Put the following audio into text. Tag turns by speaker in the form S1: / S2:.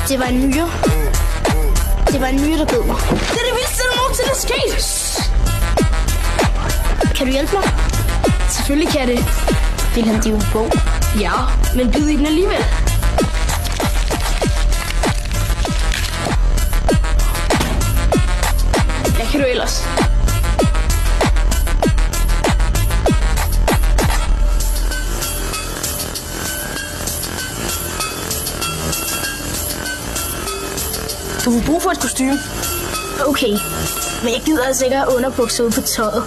S1: Det var en nyre. Det var en nyre, der bed mig.
S2: Det er det vildeste, der nogensinde er sket.
S1: Kan du hjælpe mig?
S2: Selvfølgelig kan det.
S1: Vilhelm, det er jo en bog.
S2: Ja, men bid i den alligevel. Hvad kan du ellers?
S1: Du får brug for et kostume. Okay, men jeg gider altså ikke at have underbukser ude på tøjet.